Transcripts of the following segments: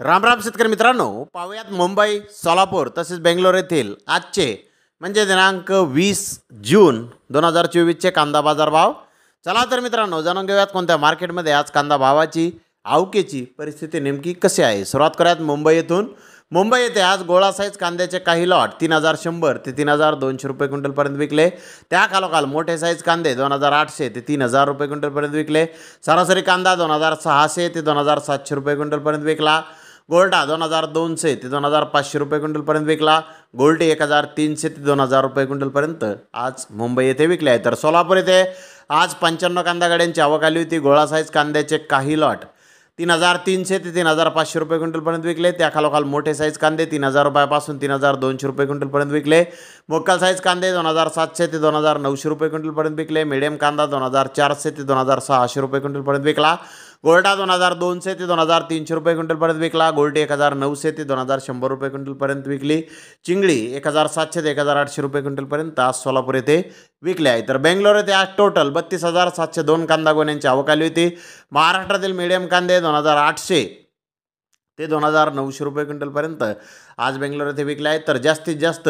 राम राम शेतकरी मित्रांनो, पाहुयात मुंबई, सोलापूर तसेच बेंगलोर येथील आजचे म्हणजे दिनांक 20 जून 2024चे कांदा बाजार भाव. चला तर मित्रांनो, जाणून घेऊयात कोणत्या मार्केटमध्ये आज कांदा भावाची आवकेची परिस्थिती नेमकी कशी आहे. सुरुवात करूयात मुंबई येथून. मुंबई येथे आज गोळा साईज कांद्याचे काही लॉट 3100 ते 3200 रुपये क्विंटलपर्यंत विकले. त्या खालोखाल मोठे साईज कांदे 2800 ते 3000 रुपये क्विंटलपर्यंत विकले. सरासरी कांदा 2600 ते 2700 रुपये क्विंटलपर्यंत विकला. गोल्टा 2200 ते 2500 रुपये क्विंटलपर्यंत विकला. गोल्टी 1300 ते 2000 रुपये क्विंटलपर्यंत आज मुंबई येथे विकले आहे. तर सोलापूर येथे आज 55 कांदा गाड्यांची आवक आली होती. गोळा साईज कांद्याचे काही लॉट 3300 ते 3500 रुपये क्विंटलपर्यंत विकले. त्या खालोखाल मोठे साईज कांदे 3000 रुपयापासून 3200 रुपये क्विंटलपर्यंत विकले. मोकल साईज कांदे 2700 ते 2900 रुपये क्विंटलपर्यंत विकले. मीडियम कांदा 2400 ते 2600 रुपये क्विंटलपर्यंत विकला. गोल्टा 2200 ते 2300 रुपये क्विंटलपर्यंत विकला. गोल्टी 1900 ते 2100 रुपये क्विंटलपर्यंत विकली. चिंगळी 1700 ते 1800 रुपये क्विंटलपर्यंत आज सोलापूर येथे विकले आहे. तर बेंगलोर येथे आज टोटल 32702 कांदा गोण्यांची आवक आली होती. महाराष्ट्रातील मीडियम कांदे 2800 ते 2900 रुपये क्विंटलपर्यंत आज बेंगलोर येथे विकले आहेत. तर जास्तीत जास्त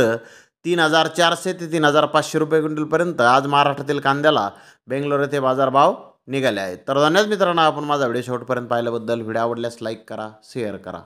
3400 ते 3500 रुपये क्विंटलपर्यंत आज महाराष्ट्रातील कांद्याला बेंगलोर येथे बाजारभाव निघाले आहेत. तर धन्यवाद मित्रांनो, आपण माझा व्हिडिओ शेवटपर्यंत पाहिल्याबद्दल. व्हिडिओ आवडल्यास लाईक करा, शेअर करा.